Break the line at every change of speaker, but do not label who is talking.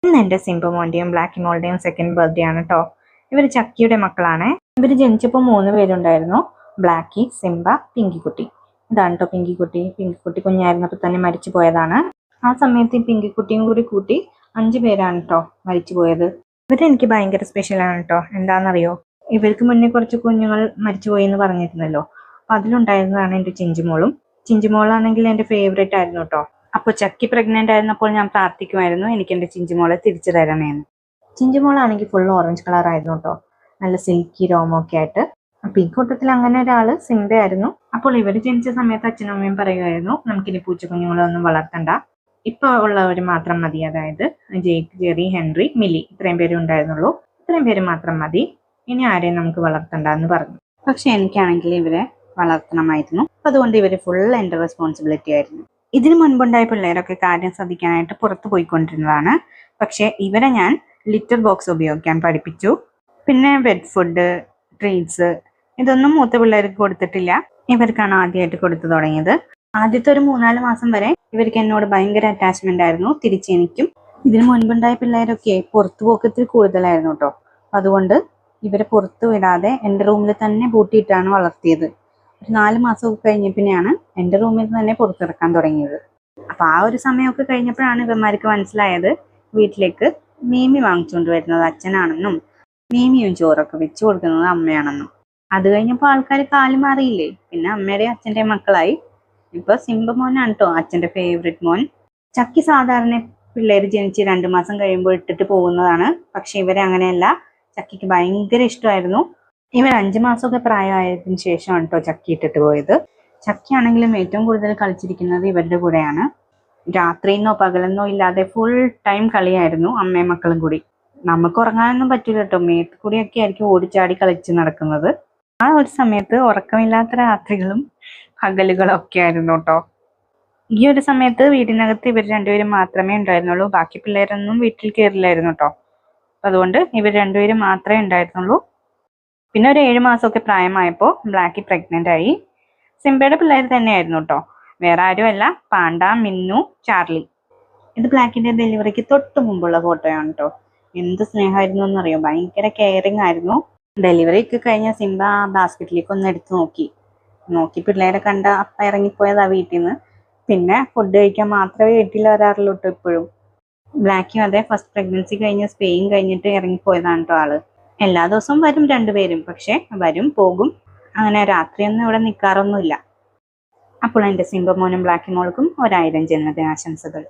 ഇന്ന് എൻ്റെ സിംബമോൻ്റെയും ബ്ലാക്കി മോളുടെയും second birthday ആണ് കേട്ടോ. ഇവർ ചക്കിയുടെ മക്കളാണ്. ഇവർ ജനിച്ചപ്പോൾ 3 പേരുണ്ടായിരുന്നു. ബ്ലാക്കി, സിംബ, പിങ്കിക്കുട്ടി. ഇതാണ് കേട്ടോ പിങ്കിക്കുട്ടി. പിങ്കിക്കുട്ടി കുഞ്ഞായിരുന്നപ്പോൾ തന്നെ മരിച്ചു പോയതാണ്. ആ സമയത്ത് ഈ പിങ്കിക്കുട്ടിയും കൂടി കൂട്ടി 5 പേരാണ് കേട്ടോ മരിച്ചു പോയത്. ഇവരെനിക്ക് ഭയങ്കര സ്പെഷ്യലാണ് കേട്ടോ. എന്താണെന്നറിയോ, ഇവർക്ക് മുന്നേ കുറച്ച് കുഞ്ഞുങ്ങൾ മരിച്ചുപോയി എന്ന് പറഞ്ഞിരുന്നല്ലോ. അപ്പം അതിലുണ്ടായിരുന്നതാണ് എൻ്റെ ചിഞ്ചുമോളും. ചിഞ്ചുമോളാണെങ്കിൽ എൻ്റെ ഫേവറേറ്റ് ആയിരുന്നു കേട്ടോ. അപ്പോൾ ചക്കി പ്രഗ്നന്റ് ആയിരുന്നപ്പോൾ ഞാൻ പ്രാർത്ഥിക്കുമായിരുന്നു എനിക്ക് എൻ്റെ ചിഞ്ചുമോളെ തിരിച്ചു തരണേന്ന്. ചിഞ്ചുമോളാണെങ്കിൽ ഫുൾ ഓറഞ്ച് കളർ ആയിരുന്നു കേട്ടോ. നല്ല സിൽക്കി രോമൊക്കെ ആയിട്ട്. അപ്പോൾ ഈ കൂട്ടത്തിൽ അങ്ങനെ ഒരാൾ സിംബയായിരുന്നു. അപ്പോൾ ഇവർ ജനിച്ച സമയത്ത് അച്ഛനും അമ്മയും പറയുമായിരുന്നു നമുക്കിനി പൂച്ചക്കുഞ്ഞുങ്ങളൊന്നും വളർത്തണ്ട, ഇപ്പോൾ ഉള്ളവർ മാത്രം മതി. അതായത് ജേക്ക്, ജെറി, ഹെൻറി, മിലി, ഇത്രയും പേരും ഉണ്ടായിരുന്നുള്ളൂ. ഇത്രയും പേര് മാത്രം മതി, ഇനി ആരെയും നമുക്ക് വളർത്തണ്ട എന്ന് പറഞ്ഞു. പക്ഷെ എനിക്കാണെങ്കിൽ ഇവരെ വളർത്തണമായിരുന്നു. അതുകൊണ്ട് ഇവർ ഫുൾ എൻ്റെ റെസ്പോൺസിബിലിറ്റി ആയിരുന്നു. ഇതിനു മുൻപുണ്ടായ പിള്ളേരൊക്കെ കാര്യം ശ്രദ്ധിക്കാനായിട്ട് പുറത്തു പോയിക്കൊണ്ടിരുന്നതാണ്. പക്ഷെ ഇവരെ ഞാൻ ലിറ്റർ ബോക്സ് ഉപയോഗിക്കാൻ പഠിപ്പിച്ചു. പിന്നെ വെറ്റ് ഫുഡ്, ട്രീറ്റ്സ് ഇതൊന്നും മൂത്ത പിള്ളേർക്ക് കൊടുത്തിട്ടില്ല. ഇവർക്കാണ് ആദ്യമായിട്ട് കൊടുത്തു തുടങ്ങിയത്. ആദ്യത്തെ ഒരു 3-4 മാസം വരെ ഇവർക്ക് എന്നോട് ഭയങ്കര അറ്റാച്ച്മെന്റ് ആയിരുന്നു, തിരിച്ച് എനിക്കും. ഇതിനു മുൻപുണ്ടായ പിള്ളേരൊക്കെ പുറത്തു പോക്കത്തിൽ കൂടുതലായിരുന്നു കേട്ടോ. അതുകൊണ്ട് ഇവരെ പുറത്തു വിടാതെ എൻ്റെ റൂമിൽ തന്നെ പൂട്ടിയിട്ടാണ് വളർത്തിയത്. ഒരു 4 മാസമൊക്കെ കഴിഞ്ഞപ്പിന്നെയാണ് എൻ്റെ റൂമിൽ തന്നെ പുറത്തിറക്കാൻ തുടങ്ങിയത്. അപ്പം ആ ഒരു സമയമൊക്കെ കഴിഞ്ഞപ്പോഴാണ് ഇവന്മാർക്ക് മനസ്സിലായത് വീട്ടിലേക്ക് മീമി വാങ്ങിച്ചുകൊണ്ട് വരുന്നത് അച്ഛനാണെന്നും മീമിയും ചോറൊക്കെ വെച്ച് കൊടുക്കുന്നത് അമ്മയാണെന്നും. അത് കഴിഞ്ഞപ്പോൾ ആൾക്കാർ കാല് മാറിയില്ലേ, പിന്നെ അമ്മയുടെയും അച്ഛൻ്റെയും മക്കളായി. ഇപ്പൊ സിംബ മോനാണ് കേട്ടോ അച്ഛൻ്റെ ഫേവറേറ്റ് മോൻ. ചക്കി സാധാരണ പിള്ളേർ ജനിച്ച് 2 മാസം കഴിയുമ്പോൾ ഇട്ടിട്ട് പോകുന്നതാണ്. പക്ഷെ ഇവരെ അങ്ങനെയല്ല, ചക്കിക്ക് ഭയങ്കര ഇഷ്ടമായിരുന്നു. ഇവർ 5 മാസമൊക്കെ പ്രായമായതിനു ശേഷമാണ് കേട്ടോ ചക്കി ഇട്ടിട്ട് പോയത്. ചക്കി ആണെങ്കിലും ഏറ്റവും കൂടുതൽ കളിച്ചിരിക്കുന്നത് ഇവരുടെ കൂടെയാണ്. രാത്രിയെന്നോ പകലെന്നോ ഇല്ലാതെ ഫുൾ ടൈം കളിയായിരുന്നു അമ്മയും മക്കളും കൂടി. നമുക്ക് ഉറങ്ങാനൊന്നും പറ്റില്ല കേട്ടോ, മേത്ത് കൂടിയൊക്കെ ആയിരിക്കും ഓടിച്ചാടി കളിച്ച് നടക്കുന്നത്. ആ ഒരു സമയത്ത് ഉറക്കമില്ലാത്ത രാത്രികളും പകലുകളും ഒക്കെ ആയിരുന്നു കേട്ടോ. ഈ ഒരു സമയത്ത് വീടിനകത്ത് ഇവർ 2 പേരും മാത്രമേ ഉണ്ടായിരുന്നുള്ളൂ. ബാക്കി പിള്ളേരൊന്നും വീട്ടിൽ കയറില്ലായിരുന്നു കേട്ടോ. അതുകൊണ്ട് ഇവർ 2 പേരും മാത്രമേ ഉണ്ടായിരുന്നുള്ളൂ. പിന്നെ ഒരു 7 മാസമൊക്കെ പ്രായമായപ്പോൾ ബ്ലാക്കി പ്രഗ്നന്റ് ആയി. സിംബയുടെ പിള്ളേർ തന്നെയായിരുന്നു കേട്ടോ, വേറെ ആരുമല്ല. പാണ്ട, മിന്നു, ചാർലി. ഇത് ബ്ലാക്കിന്റെ ഡെലിവറിക്ക് തൊട്ട് മുമ്പുള്ള ഫോട്ടോയാണ് കേട്ടോ. എന്ത് സ്നേഹമായിരുന്നു എന്നറിയോ, ഭയങ്കര കെയറിങ് ആയിരുന്നു. ഡെലിവറി ഒക്കെ കഴിഞ്ഞ സിംബ ആ ബാസ്ക്കറ്റിലേക്ക് ഒന്ന് എടുത്ത് നോക്കി പിള്ളേരെ കണ്ട അപ്പം ഇറങ്ങിപ്പോയതാ വീട്ടിൽ നിന്ന്. പിന്നെ ഫുഡ് കഴിക്കാൻ മാത്രമേ വീട്ടിൽ വരാറുള്ളൂ കേട്ടോ ഇപ്പോഴും. ബ്ലാക്കും അതെ, ഫസ്റ്റ് പ്രഗ്നൻസി കഴിഞ്ഞ് സ്പെയിൻ കഴിഞ്ഞിട്ട് ഇറങ്ങിപ്പോയതാണ് കേട്ടോ ആള്. എല്ലാ ദിവസവും വരും 2 പേരും, പക്ഷെ വരും പോകും, അങ്ങനെ രാത്രിയൊന്നും ഇവിടെ നിൽക്കാറൊന്നുമില്ല. അപ്പോൾ എൻ്റെ സിംബ മോനും ബ്ലാക്കി മോൾക്കും 1000 ജന്മദിനാശംസകൾ.